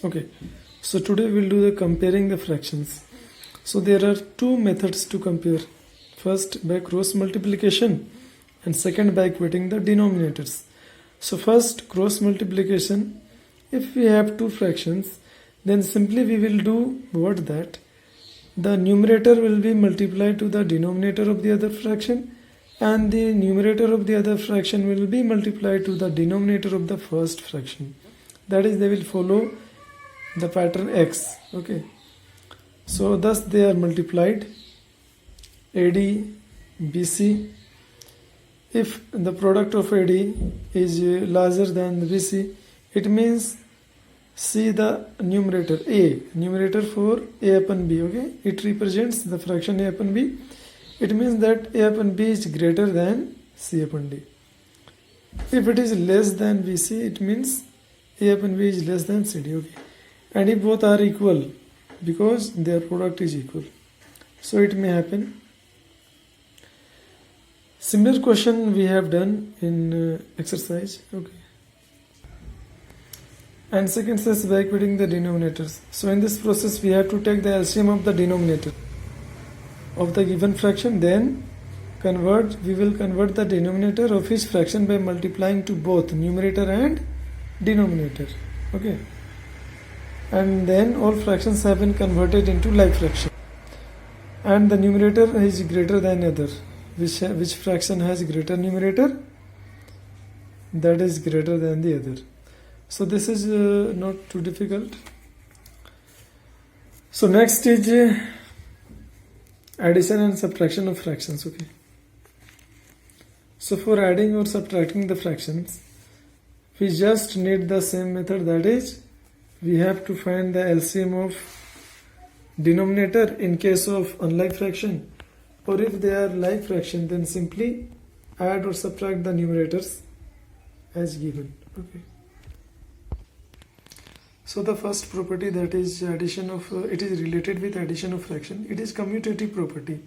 Okay, so today we'll do the comparing the fractions. So there are two methods to compare. First by cross multiplication and second by equating the denominators. So first cross multiplication, if we have two fractions, then simply we will do what that the numerator will be multiplied to the denominator of the other fraction and the numerator of the other fraction will be multiplied to the denominator of the first fraction. That is, they will follow the pattern X. Okay, so thus they are multiplied. AD BC, if the product of AD is larger than the BC, it means see the numerator A, numerator for A upon B. Okay, it represents the fraction A upon B. It means that A upon B is greater than C upon D. If it is less than BC, it means A upon B is less than CD. Okay, and if both are equal, because their product is equal, so it may happen. Similar question we have done in exercise. Okay, and second says by equating the denominators. So in this process we have to take the LCM of the denominator of the given fraction, then we will convert the denominator of each fraction by multiplying to both numerator and denominator. Okay, and then all fractions have been converted into like fraction, and the numerator is greater than other. Which fraction has greater numerator? That is greater than the other. So this is not too difficult. So next is addition and subtraction of fractions. Okay, so for adding or subtracting the fractions, we just need the same method. That is, we have to find the LCM of denominator in case of unlike fraction, or if they are like fraction, then simply add or subtract the numerators as given. Okay, so the first property, that is addition of it is related with addition of fraction. It is commutative property.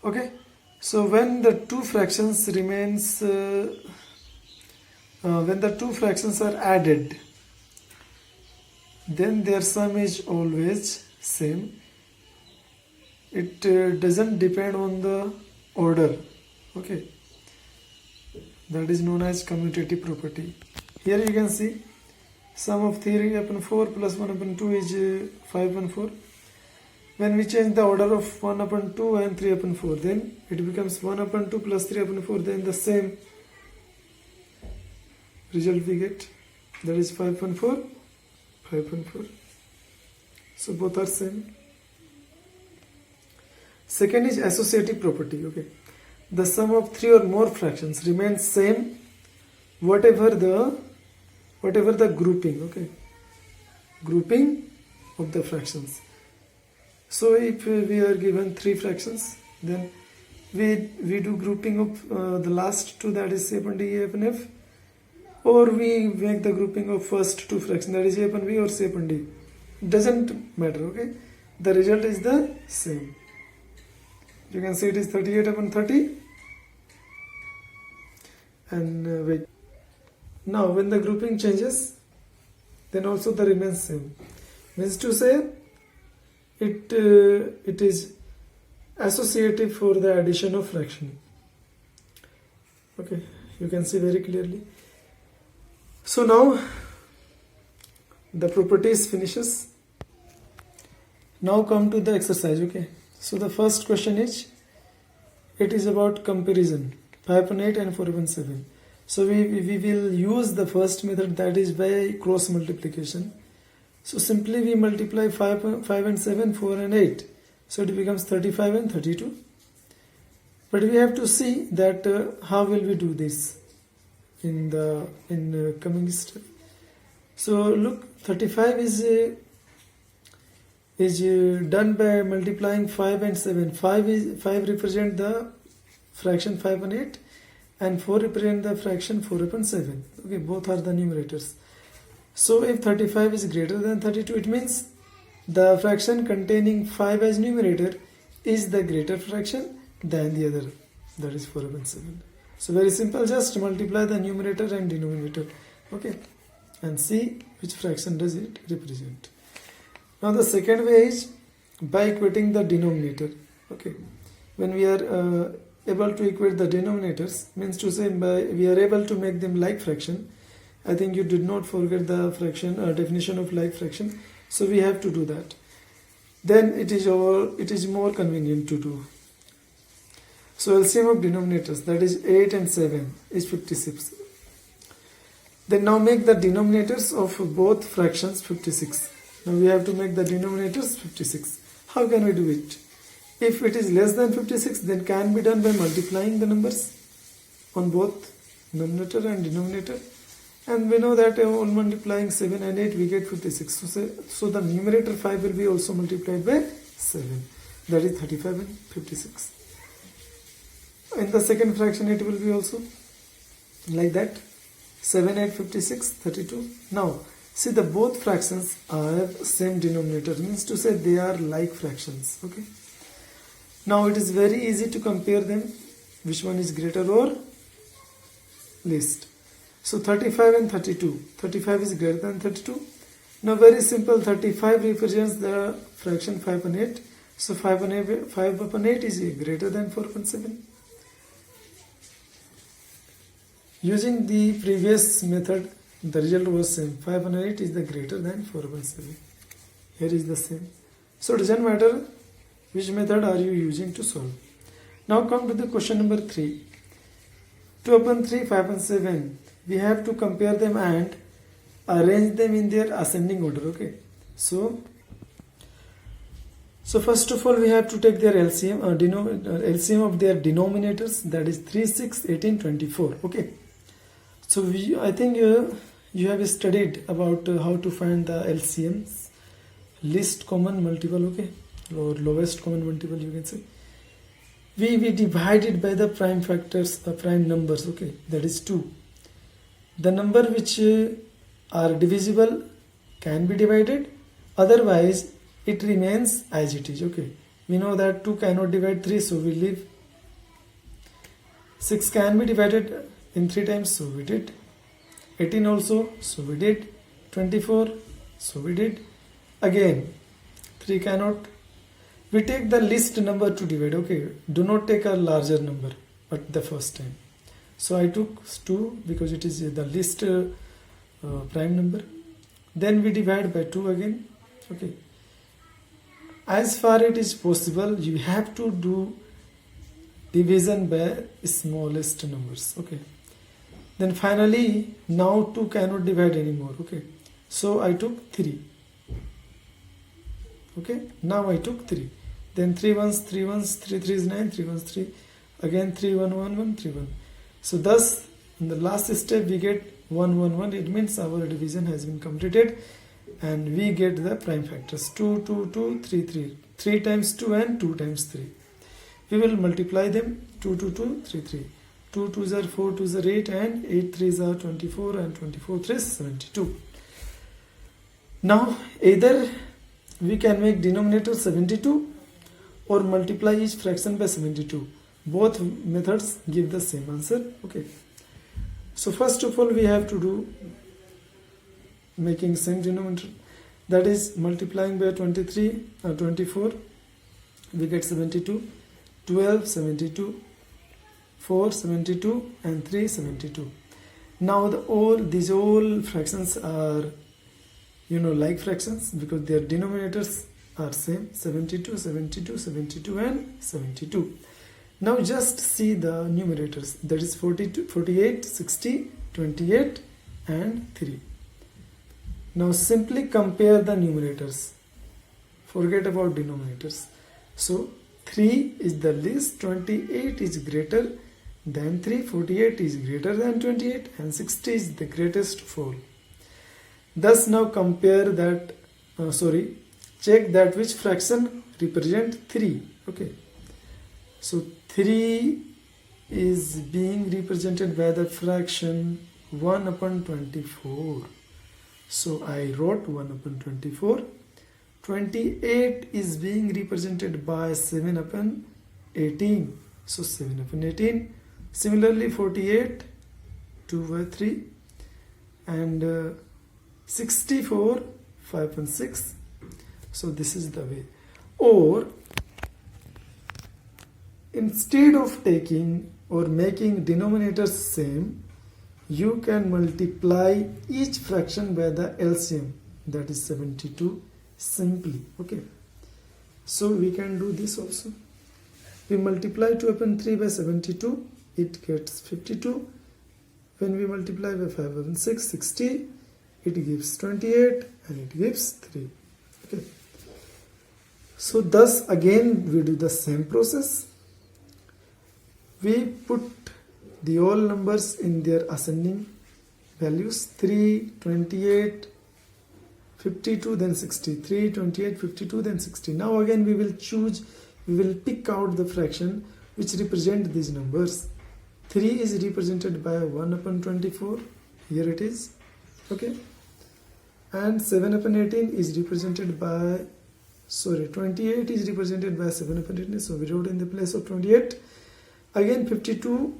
Okay, so when the two fractions remains when the two fractions are added, then their sum is always same. It doesn't depend on the order. Okay, that is known as commutative property. Here you can see sum of 3 upon 4 plus 1 upon 2 is 5 upon 4. When we change the order of 1 upon 2 and 3 upon 4, then it becomes 1 upon 2 plus 3 upon 4. Then the same result we get, that is 5 upon 4, 5 upon 4. So both are same. Second is associative property. Okay, the sum of 3 or more fractions remains same whatever the grouping. Okay, grouping of the fractions. So if we are given 3 fractions, then we do grouping of the last two, that is A upon D, A upon F, or we make the grouping of first two fractions, that is A upon B or C upon D. It doesn't matter. Okay, the result is the same. You can see it is 38 upon 30, and wait. Now when the grouping changes, then also the remains same. Means to say, it is associative for the addition of fraction. Okay, you can see very clearly. So now the properties finishes. Now come to the exercise. Okay, so the first question is, it is about comparison 5 upon 8 and 4 upon 7. So we will use the first method, that is by cross multiplication. So simply we multiply 5 and 7, 4 and 8. So it becomes 35 and 32. But we have to see that how will we do this in the coming step. So look, 35 is done by multiplying 5 and 7. 5 represent the fraction 5 and 8, and 4 represent the fraction 4 upon 7. Okay, both are the numerators. So if 35 is greater than 32, it means the fraction containing 5 as numerator is the greater fraction than the other, that is 4 upon 7. So very simple, just multiply the numerator and denominator. Okay, and see which fraction does it represent. Now the second way is by equating the denominator. Okay, when we are able to equate the denominators, means to say we are able to make them like fraction. I think you did not forget the fraction definition of like fraction, so we have to do that. Then it is more convenient to do. So LCM of denominators, that is 8 and 7 is 56. Then now make the denominators of both fractions 56. Now we have to make the denominators 56. How can we do it? If it is less than 56, then can be done by multiplying the numbers on both numerator and denominator. And we know that on multiplying 7 and 8 we get 56. So the numerator 5 will be also multiplied by 7. That is 35 and 56. In the second fraction it will be also like that. 7, 8, 56, 32. Now see, the both fractions have same denominator, means to say they are like fractions. Okay. Now it is very easy to compare them, which one is greater or least. So 35 and 32. 35 is greater than 32. Now very simple, 35 represents the fraction 5 upon 8. So 5 upon 8 is greater than 4 upon 7. Using the previous method, the result was same. 5 upon 8 is the greater than 4 upon 7. Here is the same. So it doesn't matter which method are you using to solve. Now come to the question number 3. 2 upon 3, 5 upon 7. We have to compare them and arrange them in their ascending order. Okay. So first of all we have to take their LCM, LCM of their denominators, that is 3, 6, 18, 24. Okay. So I think you have studied about how to find the LCMs, least common multiple, okay, or lowest common multiple, you can say. We divide it by the prime factors, prime numbers, okay, that is 2. The number which are divisible can be divided, otherwise it remains as it is. Okay, we know that 2 cannot divide 3, so we leave. 6 can be divided in 3 times, so we did. 18 also, so we did. 24, so we did. Again 3 cannot. We take the least number to divide. Okay, do not take a larger number but the first time. So I took 2 because it is the least prime number. Then we divide by 2 again. Okay, as far it is possible you have to do division by smallest numbers. Okay, then finally now 2 cannot divide anymore. Okay, so I took 3. Okay, now I took 3. Then 3 ones, 3 ones, 3 3 is 9, 3 ones 3. Again 3 1 1 1 3 1. So thus in the last step we get 1 1 1. It means our division has been completed and we get the prime factors 2 2 2 3 3. 3 times 2 and 2 times 3. We will multiply them. 2 2 2 3 3. 2 2s are 4 2s are 8 and 8 3s are 24 and 24 3s 72. Now either we can make denominator 72 or multiply each fraction by 72. Both methods give the same answer. Okay, so first of all we have to do making same denominator, that is multiplying by 23 or 24 we get 72, 12 72, 4 72 and 3 72. Now these all fractions are like fractions because their denominators are same, 72 72 72 and 72. Now just see the numerators, that is 42 48 60 28 and 3. Now simply compare the numerators, forget about denominators. So 3 is the least, 28 is greater than 3, 48 is greater than 28 and 60 is the greatest of all. Thus now compare that, check that which fraction represent 3. Okay, so 3 is being represented by the fraction 1 upon 24. So I wrote 1 upon 24. 28 is being represented by 7 upon 18. So 7 upon 18. Similarly 48, 2 by 3. And 64 5/6. So this is the way. Or instead of taking or making denominators same, you can multiply each fraction by the LCM, that is 72, simply. Okay, so we can do this also. We multiply 2/3 by 72, it gets 52. When we multiply by 5/6, 60, it gives 28 and it gives 3. Okay, so thus again we do the same process. We put the all numbers in their ascending values: 3, 28, 52, then 60. 3, 28, 52, then 60. Now again we will pick out the fraction which represent these numbers. 3 is represented by 1/24, here it is. Okay, and 7/18 is represented by 28 is represented by 7/18, so we wrote in the place of 28. Again 52,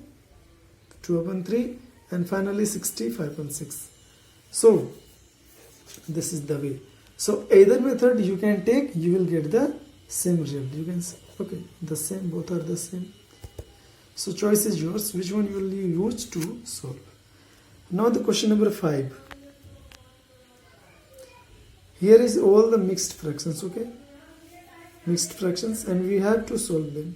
2/3, and finally 60, 5/6. So this is the way. So either method you can take, you will get the same result. You can see, okay, the same, both are the same. So choice is yours, which one will you use to solve. Now the question number 5. Here is all the mixed fractions, okay, mixed fractions, and we have to solve them.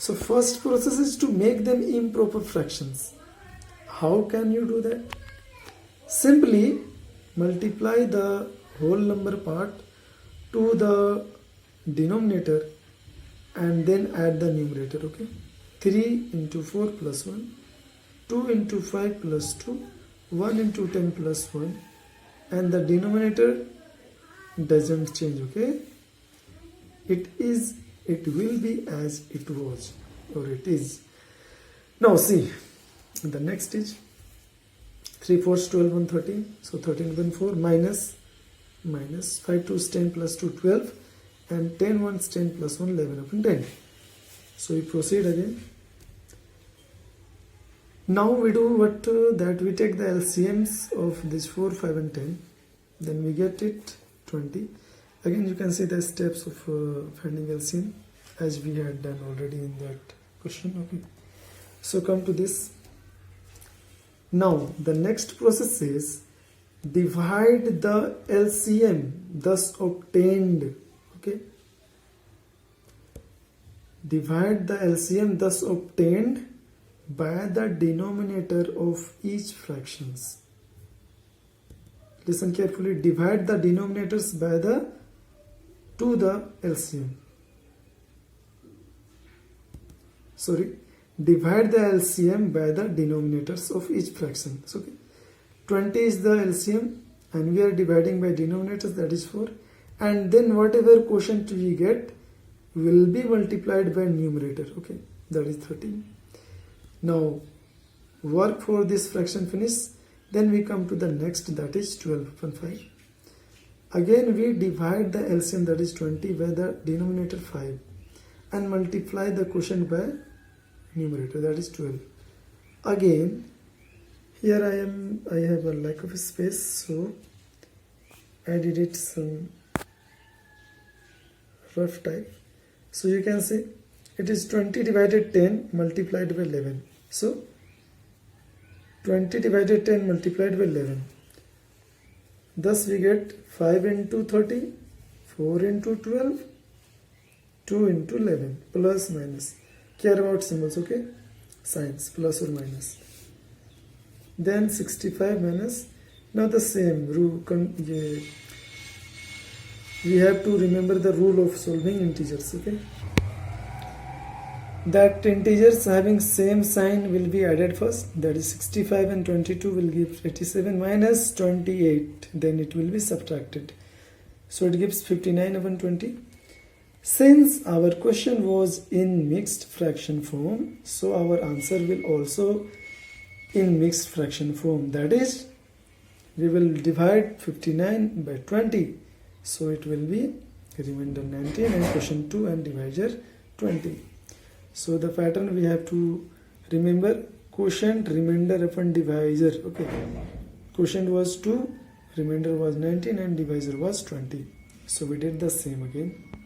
So first process is to make them improper fractions. How can you do that? Simply multiply the whole number part to the denominator and then add the numerator. Okay, 3 into 4 plus 1, 2 into 5 plus 2, 1 into 10 plus 1, and the denominator doesn't change. Okay, it will be as it was, or it is. Now see, the next is 3 4s 12 1 13, so 13 1 4 minus 5 2s 10 plus 2 12, and 10 1s 10 plus 1 11/10. So we proceed again. Now we do what, that we take the LCMs of this 4 5 and 10, then we get it 20. Again you can see the steps of finding LCM as we had done already in that question. Okay, so come to this. Now the next process is divide the LCM thus obtained. Okay, divide the LCM thus obtained by the denominator of each fractions. Listen carefully. Divide the denominators by the LCM. Divide the LCM by the denominators of each fraction. So, okay, 20 is the LCM and we are dividing by denominators, that is 4. And then whatever quotient we get will be multiplied by numerator. Okay, that is 13. Now work for this fraction finish. Then we come to the next, that is 12/5. Again we divide the LCM, that is 20, by the denominator 5 and multiply the quotient by numerator, that is 12. Again here I have a lack of space, so I did it some rough type. So you can see it is 20 divided 10 multiplied by 11. So 20 divided 10 multiplied by 11. Thus we get 5 into 30, 4 into 12, 2 into 11, plus minus. Care about symbols, okay? Signs, plus or minus. Then 65 minus. Now the same rule. We have to remember the rule of solving integers, okay? That integers having same sign will be added first, that is 65 and 22 will give 87 minus 28, then it will be subtracted, so it gives 59/20. Since our question was in mixed fraction form, so our answer will also in mixed fraction form, that is we will divide 59 by 20, so it will be remainder 19 and question 2 and divisor 20. So the pattern we have to remember: quotient, remainder upon divisor. Okay, quotient was 2, remainder was 19 and divisor was 20. So we did the same again.